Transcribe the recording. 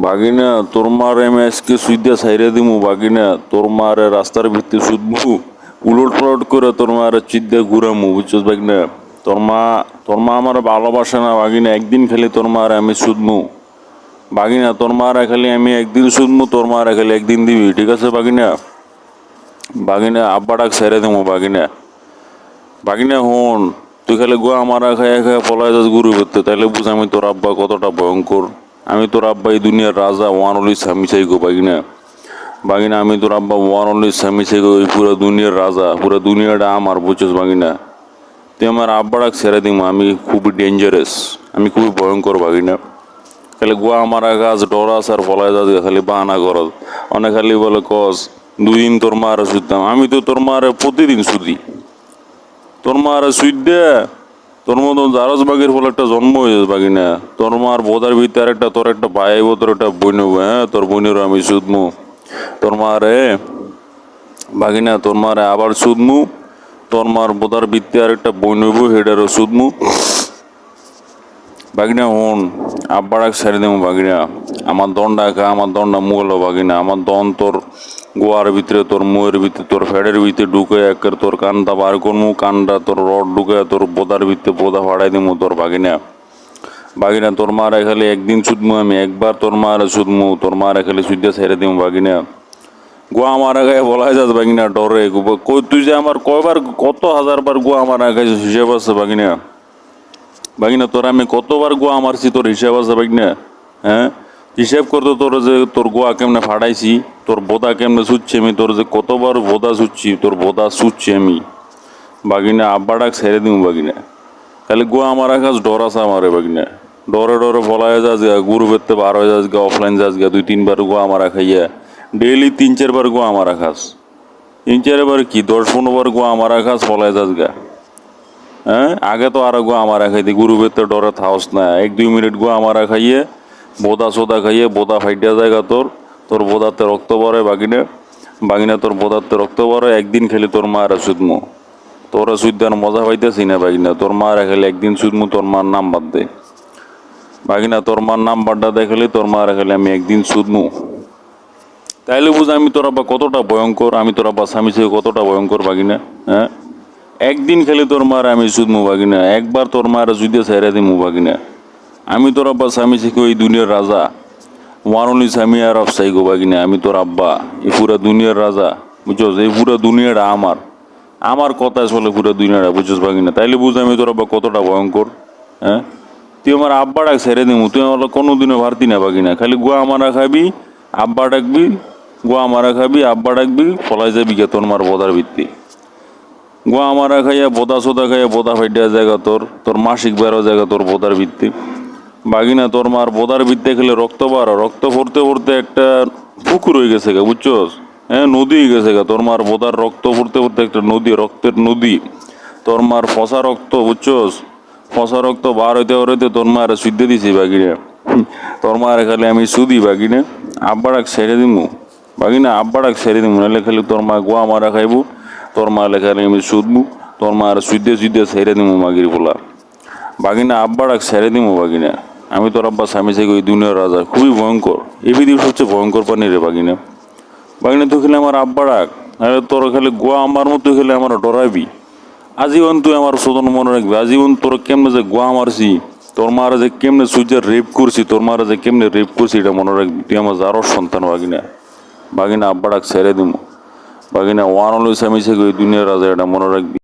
বাগিনা তোর মারে আমি আজকে সুইদা ছাইরে দিমু বাগিনা তোর মারে রাস্তার ভিত্তি শুধবু উলট পালট করে তোর মারে চিদ্দা ঘুরামু বুঝছস বাগিনা তোর মা আমার ভালোবাসে না বাগিনা একদিন খালি তোর মারে আমি শুধমু বাগিনা তোর মারে খালি আমি একদিন শুধমু তোর মারে খালি একদিন দিবি ঠিক আছে বাগিনা বাগিনা আব্বা ডাক ছেড়ে দিমু বাগিনা বাগিনা হন তুই খালি গোয়া মারা খাইয়া খাইয়া পলায় যাস গুরু করতে তাইলে বুঝ আমি তোর আব্বা কতটা ভয়ঙ্কর আমি তোর আব্বা এই দুনিয়ার রাজা ওয়ান অনলি স্বামী চাইগো বাগিনা বাগিনা আমি তোর আব্বা ওয়ান অনলি স্বামী চাইগো এই পুরো দুনিয়ার রাজা পুরো দুনিয়াটা আমার বুঝছিস বাগিনা তুই আমার আব্বা ডাক ছেড়ে দিম আমি খুবই ডেঞ্জারাস আমি খুবই ভয়ঙ্কর বাগিনা খালি গোয়া মারা গাছ ডরাস আর পলায় যাস খালি বাহানা করস অনেক খালি বলে কস 2 দিন তোর মারে শুধতাম আমি তো তোর মারে প্রতিদিন শুধি তোর মার সুইট দে তোর মতন জারজ বাগের ফলে একটা জন্ম হয়েছে বাগিনা তোর মার বোধার ভিতরে একটা তোর একটা ভাই আইব তোর একটা বোন হইব হ্যাঁ তোর বোনের আমি শুধমু তোর মারে বাগিনা তোর মারে আবার শুধমু তোর মার বোধার ভিত্তি আর একটা বোন হইব সেটারও শুধমু বাগিনা হন আব্বারাক ছেড়ে দেবো বাগিনা আমার দণ্ডা খা আমার দণ্ডা মুগলো বাগিনা আমার দন তোর গোয়ার ভিতরে তোর মুয়ের ভিতরে তোর ফেডের ভিতরে ঢুকে একের তোর কানটা বার করমু কানটা তোর রড ঢুকে তোর বোদার ভিতরে বোদা ফাড়াই দিমু তোর বাগিনা বাগিনা তোর মারে খালি একদিন শুধমু আমি একবার তোর মারে শুধমু তোর মারে খালি শুদ্ধে ছেড়ে দিমু বাগিনা গোয়া মারা গায়ে বলাই যাস বাগিনা ডরে কই তুই যে আমার কয়বার কত হাজারবার গোয়া মারা গাইছিস হিসেব আছে বাগিনা বাগিনা তোর আমি কতবার গোয়া মারছি তোর হিসাব আছে বাগিনা হ্যাঁ হিসাব করতো তোর যে তোর গোয়া কেমনে ফাটাইছি তোর বোদা কেমনে ছুটছি আমি তোর যে কতবার বোদা ছুটছি তোর বোদা ছুটছি আমি বাগিনা আব্বা ডাক ছেড়ে দিম বাগিনা খালি গোয়া মারা কাজ ডর আছে আমারে বাগিনা ডরে ডরে ফলায় যাস গা গুরু বেরতে বার হয়ে যাস গা অফলাইন যাস গা 2-3 বার গোয়া মারা খাইয়া ডেইলি 3-4 বার গোয়া মারা খাস 3-4 বার কি 10-15 বার গোয়া মারা খাস ফলায় যাস গা হ্যাঁ আগে তো আরো গোয়া মারা খাইতে গুরু বেরতে ডরে থাকস না 1-2 মিনিট গোয়া মারা খাইয়ে বোদা সোদা খাইয়ে বোদা ফাইটিয়া জায়গা তোর তোর বোদাতে রক্ত পরে বাগিনা বাগিনা তোর বোদাতে রক্ত পরে একদিন খেলি তোর মায়ের সুদমু তোরা সুদার মজা পাইতেছি না বাগিনা তোর মায়ের খেলে একদিন সুদমু তোর মার নাম বাদ দে বাগিনা তোর মার নাম বাড্ডা দেখলি তোর মায়ের খেলে আমি একদিন সুদমু তাইলে বুঝ আমি তোর আব্বা কতটা ভয়ঙ্কর আমি তোর আব্বা স্বামী ছিল কতটা ভয়ঙ্কর বাগিনা হ্যাঁ একদিন খেলে তোর মার আমি সুদমু বাগিনা একবার তোর মায়ের যুদ্ধে ছেড়ে দিমু বাগিনা আমি তোর আব্বা স্বামী শিখো এই দুনিয়ার রাজা ওয়ানলি স্বামী আর অফ সাইগো বাগিনা আমি তোর আব্বা এই পুরা দুনিয়ার রাজা বুঝছস এই পুরা দুনিয়াটা আমার আমার কথা চলে পুরা দুনিয়াটা বুঝছস বাগিনা তাইলে বুঝ আমি তোর আব্বা কতটা ভয়ঙ্কর হ্যাঁ তুই আমার আব্বা ডাক ছেড়ে দিমু তুই আমার কোনোদিনও ভারতি না বাগিনা খালি গোয়া মারা খাবি আব্বা ডাকবি গোয়া মারা খাবি আব্বা ডাকবি ফলাই যাবি গে তোর মার বোধার ভিত্তি গোয়া মারা খাইয়া বোদা সোদা খাইয়া বোদা ফাইটিয়া জায়গা তোর তোর মাসিক বেরো জায়গা তোর বোধার ভিত্তি বাগিনা তোর মার বোদার ভিত্তে খেলে রক্ত বাড়ো রক্ত ভরতে ভরতে একটা পুকুর হয়ে গেছে গা বুঝছস হ্যাঁ নদী হয়ে গেছে গা তোর মার বোদার রক্ত ভরতে ভরতে একটা নদী রক্তের নদী তোর মার ফসা রক্ত বুঝছস ফসা রক্ত বার হইতে হইতে তোর মার সুদ্ধে দিছি বাগিনা তোর মার খালি আমি সুদি বাগিনা আব্বা ডাক ছেড়ে দিমু বাগিনা আব্বা ডাক ছেড়ে দিমু নাহলে খালি তোর মা গোয়া মারা খাইবো তোর মা লেখালে আমি সুদমু তোর মার সুদ্ধে সুদ্ধে ছেড়ে দিমু মাগির বলা বাগিনা আব্বা ডাক ছেড়ে দিমু বাগিনা আমি তোর আব্বা স্বামী চাই ওই দুনিয়ার রাজা খুবই ভয়ঙ্কর এই পৃথিবীর সবচেয়ে ভয়ঙ্কর প্রাণী রে বাগিনা বাগিনা তুই খেলে আমার আব্বা ডাক নাহলে তোর খেলে গোয়া আমার মতো খেলে আমার ডরাবি আজীবন তুই আমার শোধন মনে রাখবি আজীবন তোর কেমনে যে গোয়া মারছি তোর মারা যে কেমনে সুইজার রেপ করছি তোর মারা যে কেমনে রেপ করছি এটা মনে রাখবি তুই আমার যারও সন্তান বাগিনা বাগিনা আব্বা ডাক ছেড়ে দিমু বাগিনা ওয়ান অলওয়েজ স্বামী চাই ওই দুনিয়ার রাজা এটা মনে রাখবি